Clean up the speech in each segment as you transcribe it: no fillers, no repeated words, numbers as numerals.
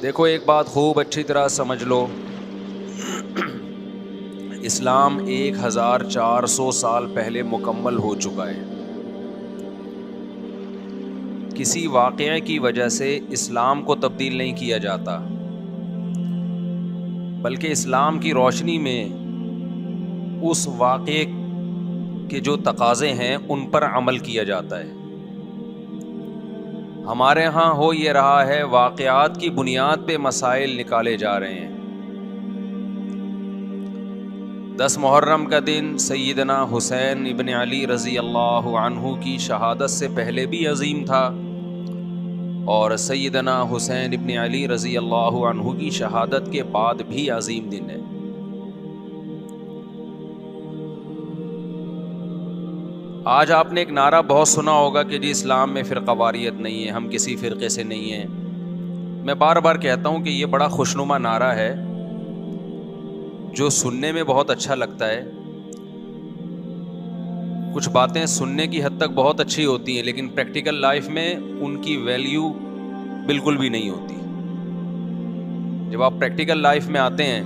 دیکھو ایک بات خوب اچھی طرح سمجھ لو، اسلام 1400 سال پہلے مکمل ہو چکا ہے۔ کسی واقعے کی وجہ سے اسلام کو تبدیل نہیں کیا جاتا، بلکہ اسلام کی روشنی میں اس واقعے کے جو تقاضے ہیں ان پر عمل کیا جاتا ہے۔ ہمارے ہاں ہو یہ رہا ہے، واقعات کی بنیاد پہ مسائل نکالے جا رہے ہیں۔ 10 محرم کا دن سیدنا حسین ابن علی رضی اللہ عنہ کی شہادت سے پہلے بھی عظیم تھا، اور سیدنا حسین ابن علی رضی اللہ عنہ کی شہادت کے بعد بھی عظیم دن ہے۔ آج آپ نے ایک نعرہ بہت سنا ہوگا کہ جی اسلام میں فرقہ واریت نہیں ہے، ہم کسی فرقے سے نہیں ہیں۔ میں بار بار کہتا ہوں کہ یہ بڑا خوشنما نعرہ ہے جو سننے میں بہت اچھا لگتا ہے۔ کچھ باتیں سننے کی حد تک بہت اچھی ہوتی ہیں، لیکن پریکٹیکل لائف میں ان کی ویلیو بالکل بھی نہیں ہوتی۔ جب آپ پریکٹیکل لائف میں آتے ہیں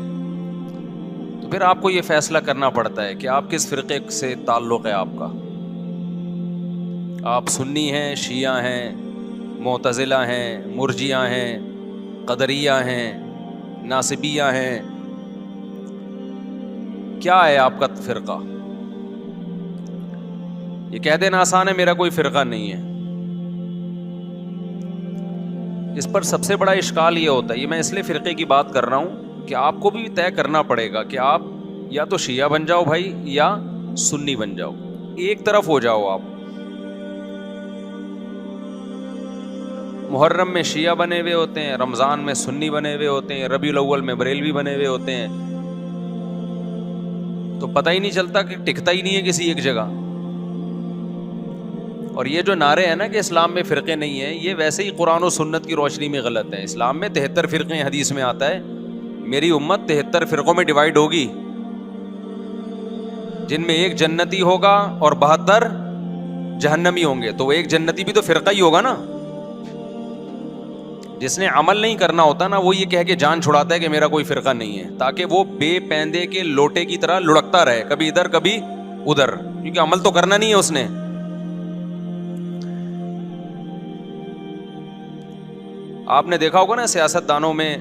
تو پھر آپ کو یہ فیصلہ کرنا پڑتا ہے کہ آپ کس فرقے سے تعلق ہے آپ کا۔ آپ سنی ہیں، شیعہ ہیں، معتزلہ ہیں، مرجیہ ہیں، قدریہ ہیں، ناصبیہ ہیں، کیا ہے آپ کا فرقہ؟ یہ کہہ دینا آسان ہے، میرا کوئی فرقہ نہیں ہے۔ اس پر سب سے بڑا اشکال یہ ہوتا ہے، یہ میں اس لیے فرقے کی بات کر رہا ہوں کہ آپ کو بھی طے کرنا پڑے گا کہ آپ یا تو شیعہ بن جاؤ بھائی، یا سنی بن جاؤ، ایک طرف ہو جاؤ آپ۔ محرم میں شیعہ بنے ہوئے ہوتے ہیں، رمضان میں سنی بنے ہوئے ہوتے ہیں، ربیع الاول میں بریلوی بنے ہوئے ہوتے ہیں، تو پتہ ہی نہیں چلتا کہ ٹکتا ہی نہیں ہے کسی ایک جگہ۔ اور یہ جو نعرے ہیں نا کہ اسلام میں فرقے نہیں ہیں، یہ ویسے ہی قرآن و سنت کی روشنی میں غلط ہے۔ اسلام میں 73 فرقے ہیں، حدیث میں آتا ہے میری امت 73 فرقوں میں ڈیوائیڈ ہوگی، جن میں ایک جنتی ہوگا اور 72 جہنمی ہوں گے۔ تو وہ ایک جنتی بھی تو فرقہ ہی ہوگا نا۔ جس نے عمل نہیں کرنا ہوتا نا، وہ یہ کہہ کے جان چھڑاتا ہے کہ میرا کوئی فرقہ نہیں ہے، تاکہ وہ بے پیندے کے لوٹے کی طرح لڑکتا رہے، کبھی ادھر کبھی ادھر، کیونکہ عمل تو کرنا نہیں ہے اس نے۔ آپ نے دیکھا ہوگا نا، سیاست دانوں میں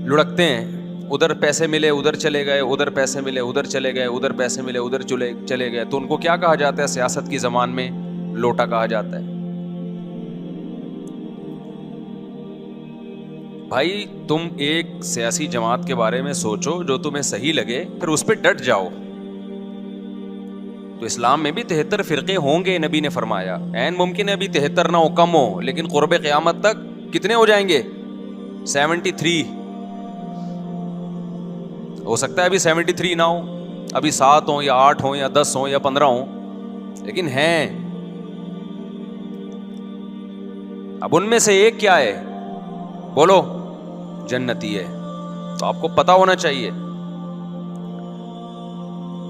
لڑکتے ہیں، ادھر پیسے ملے ادھر چلے گئے، ادھر پیسے ملے ادھر چلے گئے، ادھر پیسے ملے ادھر چلے گئے، تو ان کو کیا کہا جاتا ہے سیاست کی زبان میں؟ لوٹا کہا جاتا ہے۔ بھائی تم ایک سیاسی جماعت کے بارے میں سوچو جو تمہیں صحیح لگے، پھر اس پہ ڈٹ جاؤ۔ تو اسلام میں بھی 73 فرقے ہوں گے، نبی نے فرمایا۔ عین ممکن ہے ابھی 73 نہ ہو، کم ہو، لیکن قرب قیامت تک کتنے ہو جائیں گے؟ 73۔ ہو سکتا ہے ابھی 73 نہ ہو، ابھی 7 ہوں یا 8 ہوں یا 10 ہوں یا 15 ہوں، لیکن ہیں۔ اب ان میں سے ایک کیا ہے؟ بولو، جنتی ہے۔ تو آپ کو پتا ہونا چاہیے۔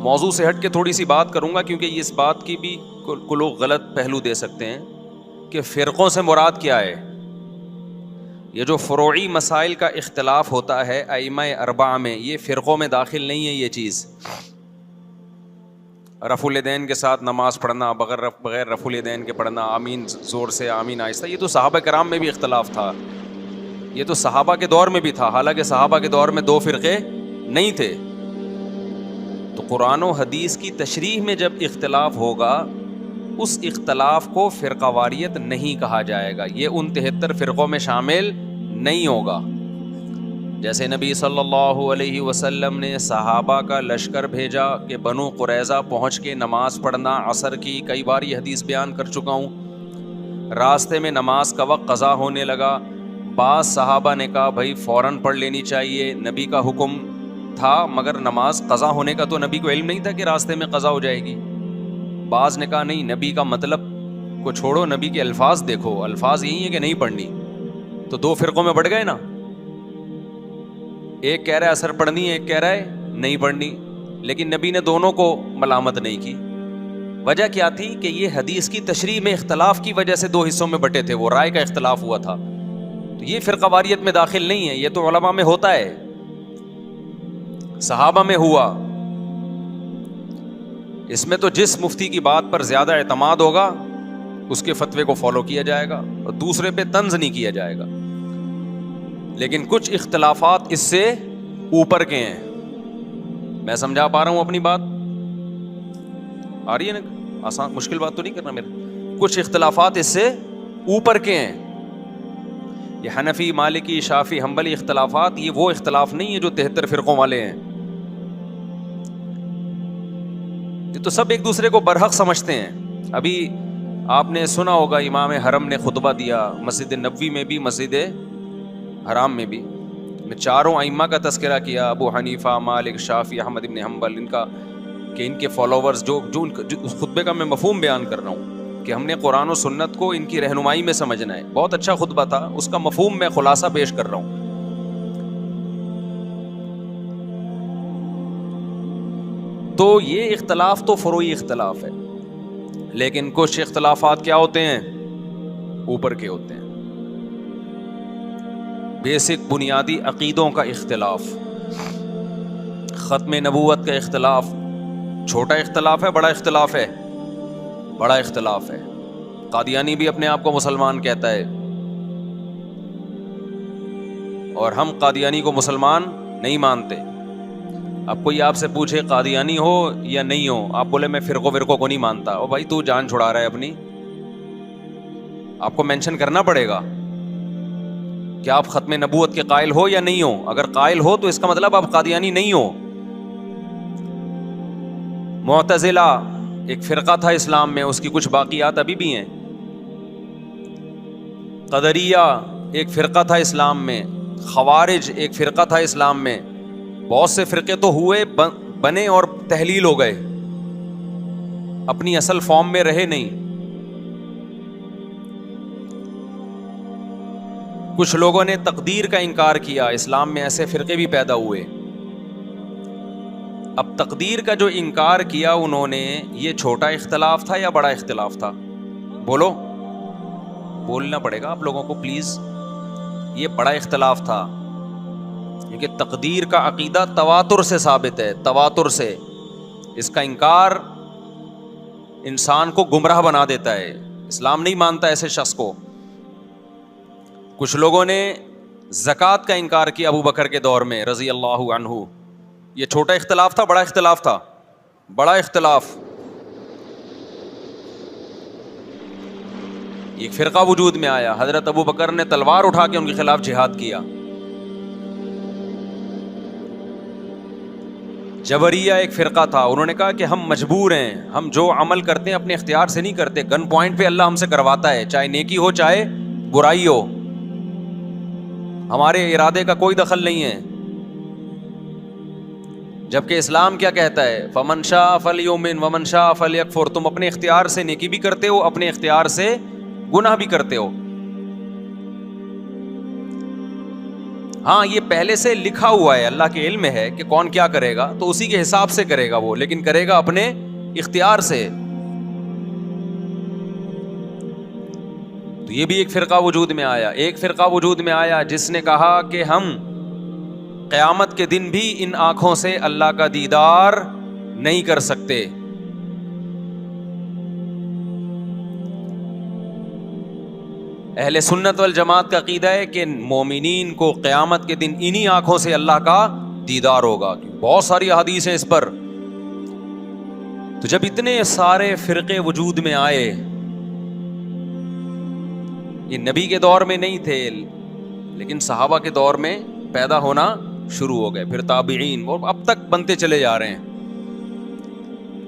موضوع سے ہٹ کے تھوڑی سی بات کروں گا، کیونکہ اس بات کی بھی کو لوگ غلط پہلو دے سکتے ہیں کہ فرقوں سے مراد کیا ہے۔ یہ جو فروعی مسائل کا اختلاف ہوتا ہے ائمہ اربعہ میں، یہ فرقوں میں داخل نہیں ہے۔ یہ چیز رفع الیدین کے ساتھ نماز پڑھنا، بغیر رفع الیدین کے پڑھنا، آمین زور سے آمین آہستہ، یہ تو صحابہ کرام میں بھی اختلاف تھا، یہ تو صحابہ کے دور میں بھی تھا، حالانکہ صحابہ کے دور میں 2 فرقے نہیں تھے۔ تو قرآن و حدیث کی تشریح میں جب اختلاف ہوگا، اس اختلاف کو فرقہ واریت نہیں کہا جائے گا، یہ ان 73 فرقوں میں شامل نہیں ہوگا۔ جیسے نبی صلی اللہ علیہ وسلم نے صحابہ کا لشکر بھیجا کہ بنو قریظہ پہنچ کے نماز پڑھنا عصر کی، کئی بار یہ حدیث بیان کر چکا ہوں۔ راستے میں نماز کا وقت قضا ہونے لگا، بعض صحابہ نے کہا بھائی فوراً پڑھ لینی چاہیے، نبی کا حکم تھا، مگر نماز قضا ہونے کا تو نبی کو علم نہیں تھا کہ راستے میں قضا ہو جائے گی۔ بعض نے کہا نہیں، نبی کا مطلب کو چھوڑو، نبی کے الفاظ دیکھو، الفاظ یہی ہے کہ نہیں پڑھنی۔ تو 2 فرقوں میں بڑھ گئے نا، ایک کہہ رہا ہے اثر پڑھنی ہے، ایک کہہ رہا ہے نہیں پڑھنی، لیکن نبی نے دونوں کو ملامت نہیں کی۔ وجہ کیا تھی کہ یہ حدیث کی تشریح میں اختلاف کی وجہ سے 2 حصوں میں بٹے تھے، وہ رائے کا اختلاف ہوا تھا۔ تو یہ فرقہ واریت میں داخل نہیں ہے، یہ تو علماء میں ہوتا ہے، صحابہ میں ہوا. اس میں تو جس مفتی کی بات پر زیادہ اعتماد ہوگا اس کے فتوے کو فالو کیا جائے گا اور دوسرے پہ طنز نہیں کیا جائے گا. لیکن کچھ اختلافات اس سے اوپر کے ہیں. میں سمجھا پا رہا ہوں اپنی بات؟ آ رہی ہے نا؟ آسان مشکل بات تو نہیں کرنا میرے. کچھ اختلافات اس سے اوپر کے ہیں. یہ حنفی، مالکی، شافعی، حنبلی اختلافات یہ وہ اختلاف نہیں ہے جو 73 فرقوں والے ہیں. یہ تو سب ایک دوسرے کو برحق سمجھتے ہیں. ابھی آپ نے سنا ہوگا امام حرم نے خطبہ دیا مسجد نبوی میں بھی مسجد حرام میں بھی. میں چاروں ائمہ کا تذکرہ کیا، ابو حنیفہ، مالک، شافعی، احمد ابن حنبل، ان کا کہ ان کے فالوورز جو اس خطبے کا میں مفہوم بیان کر رہا ہوں کہ ہم نے قرآن و سنت کو ان کی رہنمائی میں سمجھنا ہے. بہت اچھا خطبہ تھا، اس کا مفہوم میں خلاصہ پیش کر رہا ہوں. تو یہ اختلاف تو فروعی اختلاف ہے، لیکن کچھ اختلافات کیا ہوتے ہیں؟ اوپر کے ہوتے ہیں. بیسک بنیادی عقیدوں کا اختلاف، ختم نبوت کا اختلاف. چھوٹا اختلاف ہے، بڑا اختلاف ہے؟ بڑا اختلاف ہے. قادیانی بھی اپنے آپ کو مسلمان کہتا ہے اور ہم قادیانی کو مسلمان نہیں مانتے. اب کوئی آپ سے پوچھے قادیانی ہو یا نہیں ہو، آپ بولے میں فرقوں کو نہیں مانتا، او بھائی تو جان چھڑا رہا ہے اپنی. آپ کو مینشن کرنا پڑے گا کہ آپ ختم نبوت کے قائل ہو یا نہیں ہو. اگر قائل ہو تو اس کا مطلب آپ قادیانی نہیں ہو. معتزلہ ایک فرقہ تھا اسلام میں، اس کی کچھ باقیات ابھی بھی ہیں. قدریہ ایک فرقہ تھا اسلام میں. خوارج ایک فرقہ تھا اسلام میں. بہت سے فرقے تو ہوئے، بنے اور تحلیل ہو گئے، اپنی اصل فارم میں رہے نہیں. کچھ لوگوں نے تقدیر کا انکار کیا، اسلام میں ایسے فرقے بھی پیدا ہوئے. اب تقدیر کا جو انکار کیا انہوں نے، یہ چھوٹا اختلاف تھا یا بڑا اختلاف تھا؟ بولو، بولنا پڑے گا آپ لوگوں کو پلیز. یہ بڑا اختلاف تھا، کیونکہ تقدیر کا عقیدہ تواتر سے ثابت ہے. تواتر سے اس کا انکار انسان کو گمراہ بنا دیتا ہے. اسلام نہیں مانتا ایسے شخص کو. کچھ لوگوں نے زکوٰۃ کا انکار کیا ابو بکر کے دور میں رضی اللہ عنہ. یہ چھوٹا اختلاف تھا، بڑا اختلاف تھا؟ بڑا اختلاف. ایک فرقہ وجود میں آیا، حضرت ابو بکر نے تلوار اٹھا کے ان کے خلاف جہاد کیا. جبریہ ایک فرقہ تھا، انہوں نے کہا کہ ہم مجبور ہیں، ہم جو عمل کرتے ہیں اپنے اختیار سے نہیں کرتے، گن پوائنٹ پہ اللہ ہم سے کرواتا ہے، چاہے نیکی ہو چاہے برائی ہو، ہمارے ارادے کا کوئی دخل نہیں ہے. جبکہ اسلام کیا کہتا ہے؟ فمن شاء فلیؤمن ومن شاء فلیکفر. تم اپنے اختیار سے نیکی بھی کرتے ہو، اپنے اختیار سے گناہ بھی کرتے ہو. ہاں یہ پہلے سے لکھا ہوا ہے، اللہ کے علم میں ہے کہ کون کیا کرے گا، تو اسی کے حساب سے کرے گا وہ، لیکن کرے گا اپنے اختیار سے. تو یہ بھی ایک فرقہ وجود میں آیا. ایک فرقہ وجود میں آیا جس نے کہا کہ ہم قیامت کے دن بھی ان آنکھوں سے اللہ کا دیدار نہیں کر سکتے. اہل سنت والجماعت کا عقیدہ ہے کہ مومنین کو قیامت کے دن انہی آنکھوں سے اللہ کا دیدار ہوگا. بہت ساری احادیث ہیں اس پر. تو جب اتنے سارے فرقے وجود میں آئے، یہ نبی کے دور میں نہیں تھے لیکن صحابہ کے دور میں پیدا ہونا شروع ہو گئے، پھر تابعین، اور اب تک بنتے چلے جا رہے ہیں.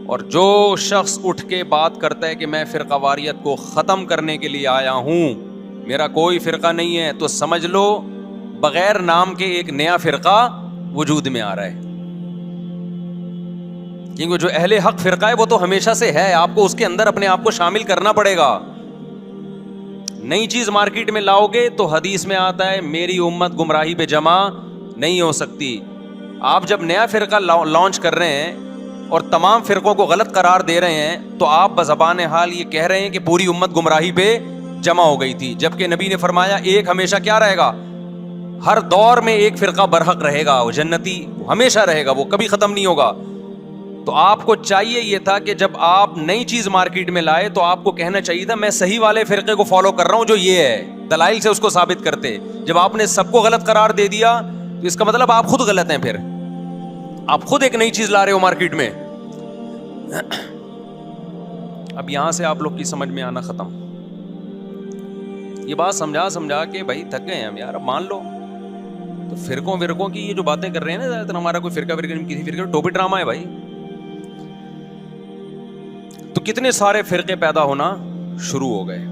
اور جو شخص اٹھ کے بات کرتا ہے کہ میں فرقہ واریت کو ختم کرنے کے لیے آیا ہوں، میرا کوئی فرقہ نہیں ہے، تو سمجھ لو بغیر نام کے ایک نیا فرقہ وجود میں آ رہا ہے. کیونکہ جو اہل حق فرقہ ہے وہ تو ہمیشہ سے ہے، آپ کو اس کے اندر اپنے آپ کو شامل کرنا پڑے گا. نئی چیز مارکیٹ میں لاؤ گے تو حدیث میں آتا ہے میری امت گمراہی پہ جمع نہیں ہو سکتی. آپ جب نیا فرقہ لانچ کر رہے ہیں اور تمام فرقوں کو غلط قرار دے رہے ہیں، تو آپ بزبان حال یہ کہہ رہے ہیں کہ پوری امت گمراہی پہ جمع ہو گئی تھی، جبکہ نبی نے فرمایا ایک ہمیشہ کیا رہے گا، ہر دور میں ایک فرقہ برحق رہے گا، وہ جنتی ہمیشہ رہے گا، وہ کبھی ختم نہیں ہوگا. تو آپ کو چاہیے یہ تھا کہ جب آپ نئی چیز مارکیٹ میں لائے تو آپ کو کہنا چاہیے تھا میں صحیح والے فرقے کو فالو کر رہا ہوں جو یہ ہے، دلائل سے اس کو ثابت کرتے. جب آپ نے سب کو غلط قرار دے دیا تو اس کا مطلب آپ خود غلط ہیں، پھر آپ خود ایک نئی چیز لا رہے ہو مارکیٹ میں. اب یہاں سے آپ لوگ کی سمجھ میں آنا ختم. یہ بات سمجھا کے بھائی تھک گئے ہیں ہم یار، اب مان لو. تو فرقوں کی یہ جو باتیں کر رہے ہیں نا، زیادہ تر ہمارا کوئی فرقہ کسی فرقے ٹوپی ڈرامہ ہے بھائی. تو کتنے سارے فرقے پیدا ہونا شروع ہو گئے.